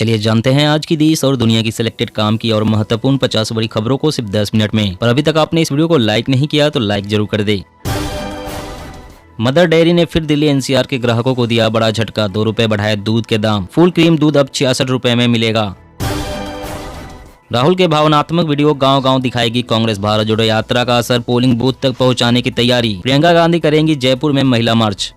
चलिए जानते हैं आज की देश और दुनिया की सिलेक्टेड काम की और महत्वपूर्ण 50 बड़ी खबरों को सिर्फ 10 मिनट में। और अभी तक आपने इस वीडियो को लाइक नहीं किया तो लाइक जरूर कर दे। मदर डेयरी ने फिर दिल्ली एनसीआर के ग्राहकों को दिया बड़ा झटका, 2 रुपए बढ़ाए दूध के दाम। फुल क्रीम दूध अब 66 रुपए में मिलेगा। राहुल के भावनात्मक वीडियो गांव-गांव दिखाएगी कांग्रेस। भारत जोड़ो यात्रा का असर, पोलिंग बूथ तक पहुंचाने की तैयारी। प्रियंका गांधी करेंगी जयपुर में महिला मार्च।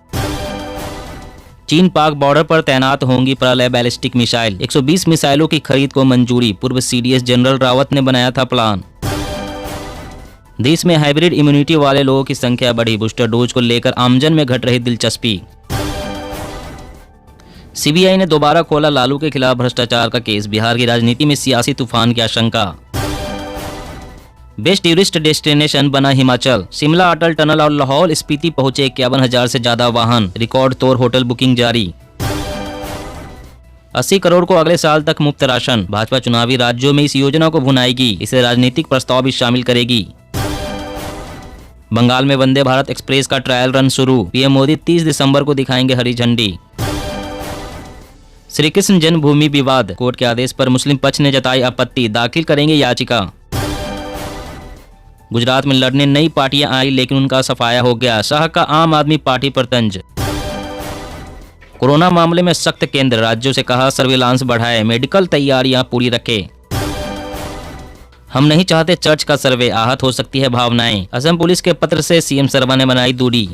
चीन पाक बॉर्डर पर तैनात होंगी प्रलय बैलिस्टिक मिसाइल। 120 मिसाइलों की खरीद को मंजूरी। पूर्व सीडीएस जनरल रावत ने बनाया था प्लान। देश में हाइब्रिड इम्यूनिटी वाले लोगों की संख्या बढ़ी। बूस्टर डोज को लेकर आमजन में घट रही दिलचस्पी। सीबीआई ने दोबारा खोला लालू के खिलाफ भ्रष्टाचार का केस। बिहार की राजनीति में सियासी तूफान की आशंका। बेस्ट टूरिस्ट डेस्टिनेशन बना हिमाचल। शिमला अटल टनल और लाहौल स्पीति पहुंचे 51,000 से ज्यादा वाहन। रिकॉर्ड तोड़ होटल बुकिंग जारी। 80 करोड़ को अगले साल तक मुफ्त राशन। भाजपा चुनावी राज्यों में इस योजना को भुनाएगी। इसे राजनीतिक प्रस्ताव भी शामिल करेगी। बंगाल में वंदे भारत एक्सप्रेस का ट्रायल रन शुरू। पीएम मोदी 30 दिसंबर को दिखाएंगे हरी झंडी। श्री कृष्ण जन्मभूमि विवाद। कोर्ट के आदेश पर मुस्लिम पक्ष ने जताई आपत्ति। दाखिल करेंगे याचिका। गुजरात में लड़ने नई पार्टियां आई लेकिन उनका सफाया हो गया। शाह का आम आदमी पार्टी पर तंज। कोरोना मामले में सख्त केंद्र। राज्यों से कहा सर्विलांस बढ़ाए। मेडिकल तैयारियां पूरी रखे। हम नहीं चाहते चर्च का सर्वे, आहत हो सकती है भावनाएं। असम पुलिस के पत्र से सीएम शर्मा ने बनाई दूरी।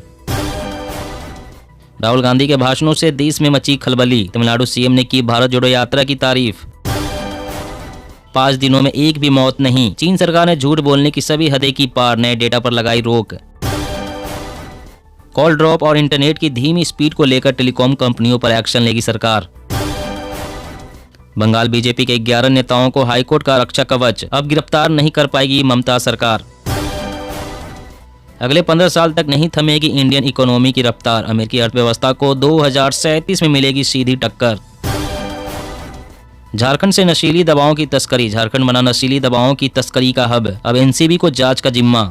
राहुल गांधी के भाषणों से देश में मची खलबली। तमिलनाडु सीएम ने की भारत जोड़ो यात्रा की तारीफ। 5 दिनों में एक भी मौत नहीं। चीन सरकार ने झूठ बोलने की सभी हदें की पार। नए डेटा पर लगाई रोक। कॉल ड्रॉप और इंटरनेट की धीमी स्पीड को लेकर टेलीकॉम कंपनियों पर एक्शन लेगी सरकार। बंगाल बीजेपी के 11 नेताओं को हाईकोर्ट का रक्षा कवच। अब गिरफ्तार नहीं कर पाएगी ममता सरकार। अगले 15 साल तक नहीं थमेगी इंडियन इकोनॉमी की रफ्तार। अमेरिकी अर्थव्यवस्था को 2037 में मिलेगी सीधी टक्कर। झारखंड से नशीली दवाओं की तस्करी। झारखंड बना नशीली दवाओं की तस्करी का हब। अब एनसीबी को जांच का जिम्मा।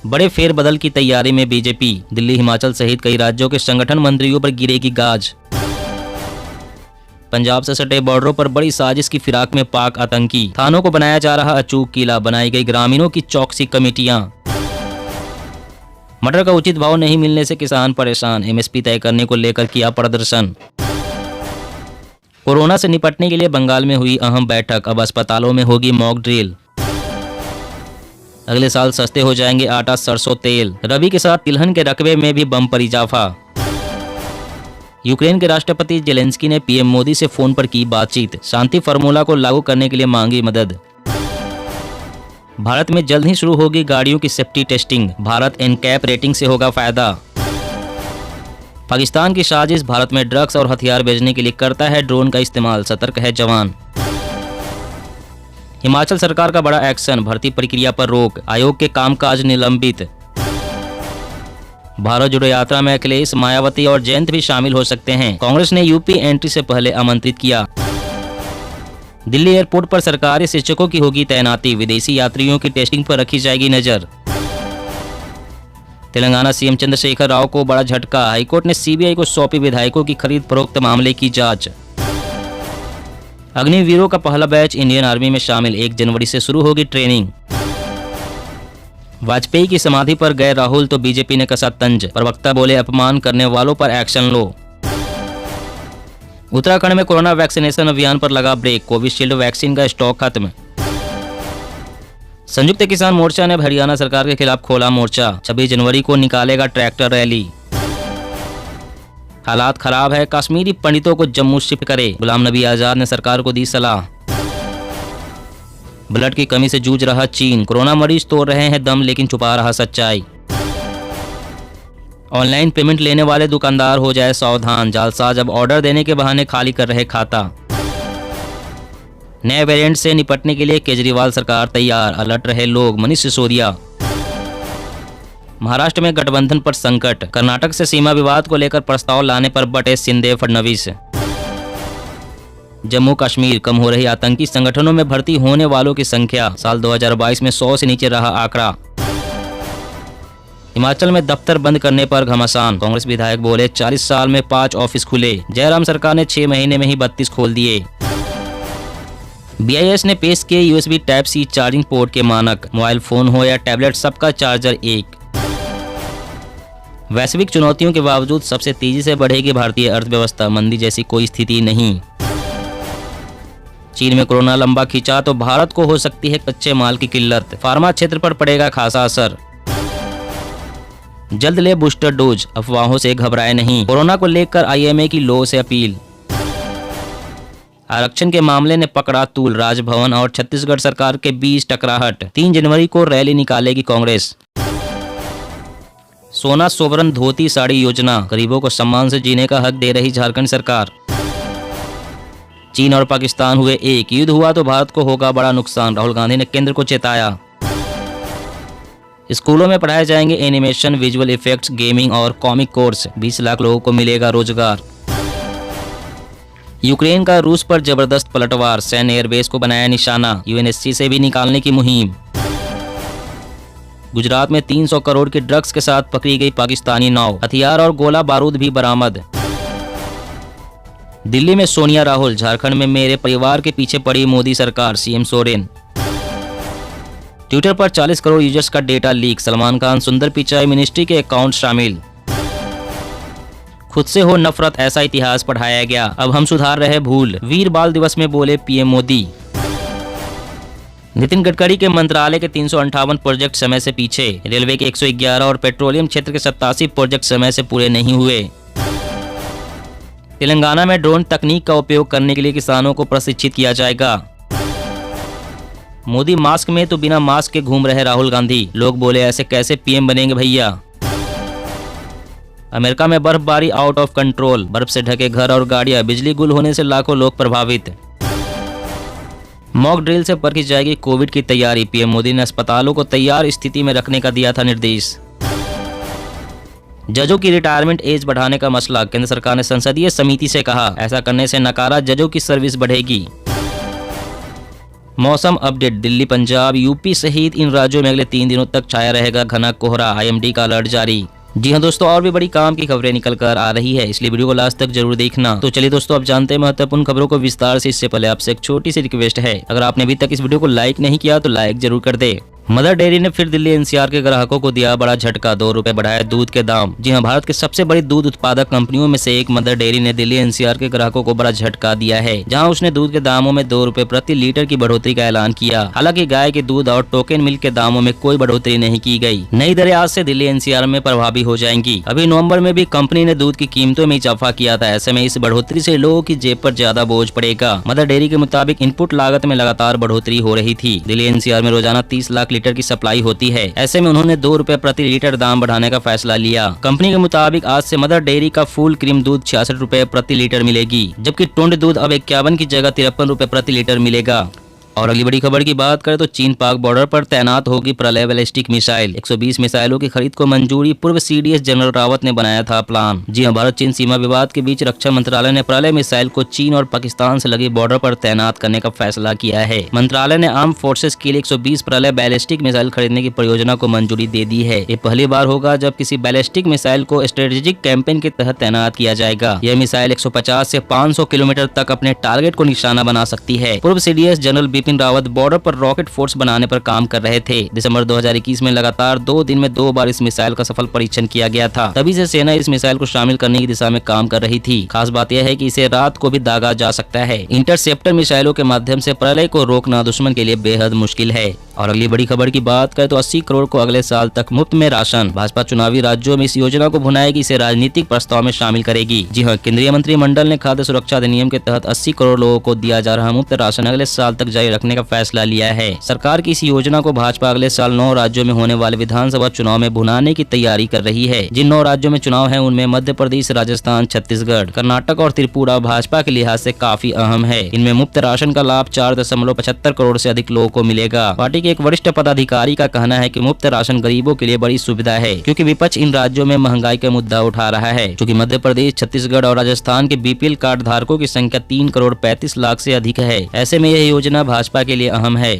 बड़े फेरबदल की तैयारी में बीजेपी। दिल्ली हिमाचल सहित कई राज्यों के संगठन मंत्रियों पर गिरेगी गाज। पंजाब से सटे बॉर्डरों पर बड़ी साजिश की फिराक में पाक आतंकी। थानों को बनाया जा रहा अचूक किला। बनाई गई ग्रामीणों की चौकसी कमेटियां। मटर का उचित भाव नहीं मिलने से किसान परेशान। एमएसपी तय करने को लेकर किया प्रदर्शन। कोरोना से निपटने के लिए बंगाल में हुई अहम बैठक। अब अस्पतालों में होगी मॉक ड्रिल। अगले साल सस्ते हो जाएंगे आटा, सरसों तेल। रबी के साथ तिलहन के रकबे में भी बम्पर इजाफा। यूक्रेन के राष्ट्रपति जेलेंस्की ने पीएम मोदी से फोन पर की बातचीत। शांति फार्मूला को लागू करने के लिए मांगी मदद। भारत में जल्द ही शुरू होगी गाड़ियों की safety testing. Bharat NCAP rating से होगा फायदा। पाकिस्तान की साजिश। भारत में ड्रग्स और हथियार भेजने के लिए करता है ड्रोन का इस्तेमाल। सतर्क है जवान। हिमाचल सरकार का बड़ा एक्शन। भर्ती प्रक्रिया पर रोक। आयोग के कामकाज निलंबित। भारत जोड़ो यात्रा में अखिलेश, मायावती और जयंत भी शामिल हो सकते हैं। कांग्रेस ने यूपी एंट्री से पहले आमंत्रित किया। दिल्ली एयरपोर्ट पर सरकारी शिक्षकों की होगी तैनाती। विदेशी यात्रियों की टेस्टिंग पर रखी जाएगी नजर। तेलंगाना सीएम चंद्रशेखर राव को बड़ा झटका। हाईकोर्ट ने सीबीआई को सौंपी विधायकों की खरीद फरोख्त मामले की जांच। अग्निवीरों का पहला बैच इंडियन आर्मी में शामिल। 1 जनवरी से शुरू होगी ट्रेनिंग। वाजपेयी की समाधि पर गए राहुल तो बीजेपी ने कसा तंज। प्रवक्ता बोले अपमान करने वालों पर एक्शन लो। उत्तराखंड में कोरोना वैक्सीनेशन अभियान पर लगा ब्रेक। कोविशील्ड वैक्सीन का स्टॉक खत्म। संयुक्त किसान मोर्चा ने हरियाणा सरकार के खिलाफ खोला मोर्चा। 26 जनवरी को निकालेगा ट्रैक्टर रैली। हालात खराब है, कश्मीरी पंडितों को जम्मू शिफ्ट करे। गुलाम नबी आजाद ने सरकार को दी सलाह। ब्लड की कमी से जूझ रहा चीन। कोरोना मरीज तोड़ रहे हैं दम लेकिन छुपा रहा सच्चाई। ऑनलाइन पेमेंट लेने वाले दुकानदार हो जाए सावधान। जालसाज अब ऑर्डर देने के बहाने खाली कर रहे खाता। नए वेरिएंट से निपटने के लिए केजरीवाल सरकार तैयार। अलर्ट रहे लोग। मनीष सिसोदिया। महाराष्ट्र में गठबंधन पर संकट। कर्नाटक से सीमा विवाद को लेकर प्रस्ताव लाने पर बटे शिंदे फडणवीस। जम्मू कश्मीर। कम हो रही आतंकी संगठनों में भर्ती होने वालों की संख्या। साल 2022 में 100 से नीचे रहा आंकड़ा। हिमाचल में दफ्तर बंद करने पर घमासान, कांग्रेस विधायक बोले 40 साल में 5 ऑफिस खुले, जयराम सरकार ने 6 महीने में ही 32 खोल दिए। BIS ने पेश किए USB type C charging port के मानक, मोबाइल फोन हो या टैबलेट सबका चार्जर एक। वैश्विक चुनौतियों के बावजूद सबसे तेजी से बढ़ेगी भारतीय अर्थव्यवस्था, मंदी जैसी कोई स्थिति नहीं। चीन में कोरोना लंबा खींचा तो भारत को हो सकती है कच्चे माल की किल्लत, फार्मा क्षेत्र पर पड़ेगा खासा असर। जल्द ले बूस्टर डोज, अफवाहों से घबराए नहीं, कोरोना को लेकर IMA की लो से अपील। आरक्षण के मामले ने पकड़ा तूल, राजभवन और छत्तीसगढ़ सरकार के बीच टकराहट, 3 जनवरी को रैली निकालेगी कांग्रेस। सोना सोवरन धोती साड़ी योजना, गरीबों को सम्मान से जीने का हक दे रही झारखंड सरकार। चीन और पाकिस्तान हुए एक, युद्ध हुआ तो भारत को होगा बड़ा नुकसान, राहुल गांधी ने केंद्र को चेताया। स्कूलों में पढ़ाए जाएंगे एनिमेशन, विजुअल इफेक्ट्स, गेमिंग और कॉमिक कोर्स, 20 लाख लोगों को मिलेगा रोजगार। यूक्रेन का रूस पर जबरदस्त पलटवार, सैन्य एयरबेस को बनाया निशाना, UNSC से भी निकालने की मुहिम। गुजरात में 300 करोड़ के ड्रग्स के साथ पकड़ी गई पाकिस्तानी नाव, हथियार और गोला बारूद भी बरामद। दिल्ली में सोनिया राहुल, झारखंड में मेरे परिवार के पीछे पड़ी मोदी सरकार, CM सोरेन। ट्विटर पर 40 करोड़ यूजर्स का डेटा लीक, सलमान खान, सुंदर पिचाई मिनिस्ट्री के अकाउंट शामिल। खुद से हो नफरत ऐसा इतिहास पढ़ाया गया, अब हम सुधार रहे भूल, वीर बाल दिवस में बोले PM मोदी। नितिन गडकरी के मंत्रालय के 358 प्रोजेक्ट समय से पीछे, रेलवे के 111 और पेट्रोलियम क्षेत्र के 87 प्रोजेक्ट समय से पूरे नहीं हुए। तेलंगाना में ड्रोन तकनीक का उपयोग करने के लिए किसानों को प्रशिक्षित किया जाएगा। मोदी मास्क में तो बिना मास्क के घूम रहे राहुल गांधी, लोग बोले ऐसे कैसे PM बनेंगे भैया। अमेरिका में बर्फबारी आउट ऑफ कंट्रोल, बर्फ से ढके घर और गाड़ियां, बिजली गुल होने से लाखों लोग प्रभावित। मॉक ड्रिल से परखी जाएगी कोविड की तैयारी, PM मोदी ने अस्पतालों को तैयार स्थिति में रखने का दिया था निर्देश। जजों की रिटायरमेंट एज बढ़ाने का मसला, केंद्र सरकार ने संसदीय समिति से कहा, ऐसा करने से नकारा जजों की सर्विस बढ़ेगी। मौसम अपडेट, दिल्ली, पंजाब, UP सहित इन राज्यों में अगले 3 दिनों तक छाया रहेगा घना कोहरा, IMD का अलर्ट जारी। जी हाँ दोस्तों, और भी बड़ी काम की खबरें निकल कर आ रही है, इसलिए वीडियो को लास्ट तक जरूर देखना। तो चलिए दोस्तों, अब जानते हैं महत्वपूर्ण खबरों को विस्तार से। इससे पहले आपसे एक छोटी सी रिक्वेस्ट है, अगर आपने अभी तक इस वीडियो को लाइक नहीं किया तो लाइक जरूर कर दे। मदर डेयरी ने फिर दिल्ली NCR के ग्राहकों को दिया बड़ा झटका, 2 रुपए बढ़ाए दूध के दाम। जी हां, भारत के सबसे बड़ी दूध उत्पादक कंपनियों में से एक मदर डेयरी ने दिल्ली NCR के ग्राहकों को बड़ा झटका दिया है, जहां उसने दूध के दामों में 2 रुपए प्रति लीटर की बढ़ोतरी का ऐलान किया। हालांकि गाय के दूध और टोकन मिल्क के दामों में कोई बढ़ोतरी नहीं की गई। नई दरें आज से दिल्ली NCR में प्रभावी हो जाएंगी। अभी नवम्बर में भी कंपनी ने दूध की कीमतों में इजाफा किया था, ऐसे में इस बढ़ोतरी से लोगों की जेब पर ज्यादा बोझ पड़ेगा। मदर डेयरी के मुताबिक इनपुट लागत में लगातार बढ़ोतरी हो रही थी। दिल्ली NCR में रोजाना 30 लाख लीटर की सप्लाई होती है, ऐसे में उन्होंने 2 रुपए प्रति लीटर दाम बढ़ाने का फैसला लिया। कंपनी के मुताबिक आज से मदर डेयरी का फुल क्रीम दूध 66 रुपए प्रति लीटर मिलेगी, जबकि टुंड दूध अब 51 की जगह 53 रुपए प्रति लीटर मिलेगा। और अगली बड़ी खबर की बात करें तो चीन पाक बॉर्डर पर तैनात होगी प्रलय बैलिस्टिक मिसाइल, 120 मिसाइलों की खरीद को मंजूरी, पूर्व CDS जनरल रावत ने बनाया था प्लान। जी हां, भारत चीन सीमा विवाद के बीच रक्षा मंत्रालय ने प्रलय मिसाइल को चीन और पाकिस्तान से लगे बॉर्डर पर तैनात करने का फैसला किया है। मंत्रालय ने आर्म फोर्सेस के लिए 120 प्रलय बैलिस्टिक मिसाइल खरीदने की परियोजना को मंजूरी दे दी है। ये पहली बार होगा जब किसी बैलिस्टिक मिसाइल को स्ट्रेटेजिक कैंपेन के तहत तैनात किया जाएगा। यह मिसाइल 150 से 500 किलोमीटर तक अपने टारगेट को निशाना बना सकती है। पूर्व CDS general Bipin Rawat border पर रॉकेट फोर्स बनाने पर काम कर रहे थे। दिसंबर 2021 में लगातार 2 दिन में 2 बार इस मिसाइल का सफल परीक्षण किया गया था। तभी से सेना इस मिसाइल को शामिल करने की दिशा में काम कर रही थी। खास बात यह है कि इसे रात को भी दागा जा सकता है। इंटरसेप्टर मिसाइलों के माध्यम से प्रलय को रोकना दुश्मन के लिए बेहद मुश्किल है। और अगली बड़ी खबर की बात करें तो 80 करोड़ को अगले साल तक मुफ्त में राशन, भाजपा चुनावी राज्यों में इस योजना को भुनाएगी, इसे राजनीतिक प्रस्ताव में शामिल करेगी। जी हाँ, केंद्रीय मंत्रिमंडल ने खाद्य सुरक्षा अधिनियम के तहत 80 करोड़ लोगों को दिया जा रहा मुफ्त राशन अगले साल तक जारी रखने का फैसला लिया है। सरकार की इस योजना को भाजपा अगले साल 9 राज्यों में होने वाले विधानसभा चुनाव में भुनाने की तैयारी कर रही है। जिन 9 राज्यों में चुनाव है उनमें मध्य प्रदेश, राजस्थान, छत्तीसगढ़, कर्नाटक और त्रिपुरा भाजपा के लिहाज से काफी अहम है। इनमें मुफ्त राशन का लाभ 4.75 करोड़ से अधिक लोगों को मिलेगा। पार्टी के एक वरिष्ठ पदाधिकारी का कहना है कि मुफ्त राशन गरीबों के लिए बड़ी सुविधा है, क्योंकि विपक्ष इन राज्यों में महंगाई का मुद्दा उठा रहा है। क्योंकि मध्य प्रदेश, छत्तीसगढ़ और राजस्थान के BPL कार्ड धारकों की संख्या 3 करोड़ 35 लाख से अधिक है। ऐसे में यह योजना भाजपा के लिए अहम है।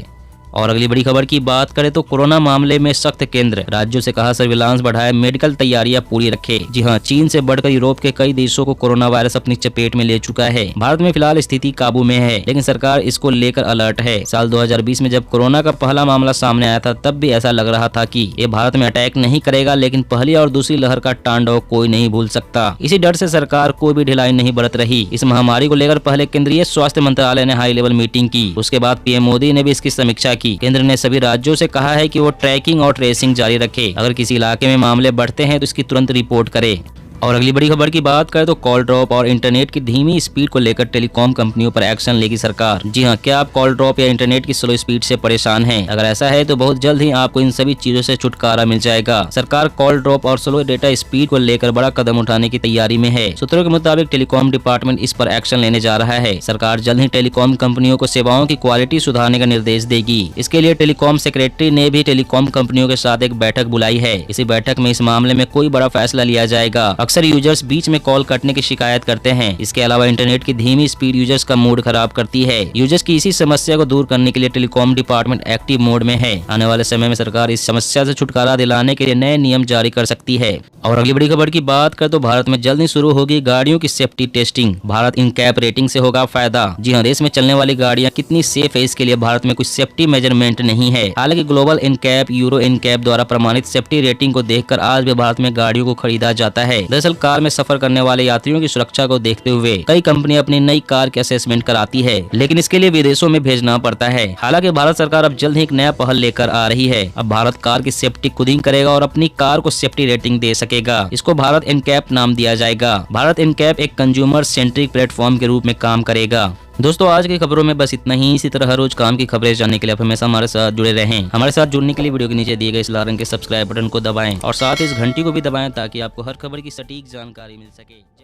और अगली बड़ी खबर की बात करें तो कोरोना मामले में सख्त, केंद्र राज्यों से कहा सर्विलांस बढ़ाए, मेडिकल तैयारियां पूरी रखे। जी हां, चीन से बढ़कर यूरोप के कई देशों को कोरोना वायरस अपनी चपेट में ले चुका है। भारत में फिलहाल स्थिति काबू में है, लेकिन सरकार इसको लेकर अलर्ट है। साल 2020 में जब कोरोना का पहला मामला सामने आया था, तब भी ऐसा लग रहा था कि ये भारत में अटैक नहीं करेगा, लेकिन पहली और दूसरी लहर का तांडव कोई नहीं भूल सकता। इसी डर से सरकार कोई भी ढिलाई नहीं बरत रही। इस महामारी को लेकर पहले केंद्रीय स्वास्थ्य मंत्रालय ने हाई लेवल मीटिंग की, उसके बाद पीएम मोदी ने भी इसकी समीक्षा की। केंद्र ने सभी राज्यों से कहा है कि वो ट्रैकिंग और ट्रेसिंग जारी रखे। अगर किसी इलाके में मामले बढ़ते हैं तो इसकी तुरंत रिपोर्ट करे। और अगली बड़ी खबर की बात करें तो कॉल ड्रॉप और इंटरनेट की धीमी स्पीड को लेकर टेलीकॉम कंपनियों पर एक्शन लेगी सरकार। जी हां, क्या आप कॉल ड्रॉप या इंटरनेट की स्लो स्पीड से परेशान हैं? अगर ऐसा है तो बहुत जल्द ही आपको इन सभी चीजों से छुटकारा मिल जाएगा। सरकार कॉल ड्रॉप और स्लो डेटा स्पीड को लेकर बड़ा कदम उठाने की तैयारी में है। सूत्रों के मुताबिक टेलीकॉम डिपार्टमेंट इस पर एक्शन लेने जा रहा है। सरकार जल्द ही टेलीकॉम कंपनियों को सेवाओं की क्वालिटी सुधारने का निर्देश देगी। इसके लिए टेलीकॉम सेक्रेटरी ने भी टेलीकॉम कंपनियों के साथ एक बैठक बुलाई है। इसी बैठक में इस मामले में कोई बड़ा फैसला लिया जाएगा। अक्सर यूजर्स बीच में कॉल कटने की शिकायत करते हैं। इसके अलावा इंटरनेट की धीमी स्पीड यूजर्स का मूड खराब करती है। यूजर्स की इसी समस्या को दूर करने के लिए टेलीकॉम डिपार्टमेंट एक्टिव मोड में है। आने वाले समय में सरकार इस समस्या से छुटकारा दिलाने के लिए नए नियम जारी कर सकती है। और अगली बड़ी खबर की बात करें तो भारत में जल्द ही शुरू होगी गाड़ियों की safety testing. Bharat NCAP rating से होगा फायदा। जी हां, देश में चलने वाली गाड़ियां कितनी सेफ है, इसके लिए भारत में कुछ सेफ्टी मेजरमेंट नहीं है। हालांकि ग्लोबल इनकैप, यूरो इनकैप द्वारा प्रमाणित सेफ्टी रेटिंग को देखकर आज भी भारत में गाड़ियों को खरीदा जाता है। दरअसल कार में सफर करने वाले यात्रियों की सुरक्षा को देखते हुए कई कंपनियां अपनी नई कार की असेसमेंट कराती है, लेकिन इसके लिए विदेशों में भेजना पड़ता है। हालांकि भारत सरकार अब जल्द ही एक नया पहल लेकर आ रही है। अब भारत कार की सेफ्टी खुद ही करेगा और अपनी कार को सेफ्टी रेटिंग दे सकेगा। इसको भारत इनकैप नाम दिया जाएगा। भारत इनकैप एक कंज्यूमर सेंट्रिक प्लेटफॉर्म के रूप में काम करेगा। दोस्तों, आज की खबरों में बस इतना ही। इसी तरह हर रोज काम की खबरें जानने के लिए आप हमेशा हमारे साथ जुड़े रहें। हमारे साथ जुड़ने के लिए वीडियो के नीचे दिए गए इस लाल रंग के सब्सक्राइब बटन को दबाएं और साथ ही इस घंटी को भी दबाएं ताकि आपको हर खबर की सटीक जानकारी मिल सके।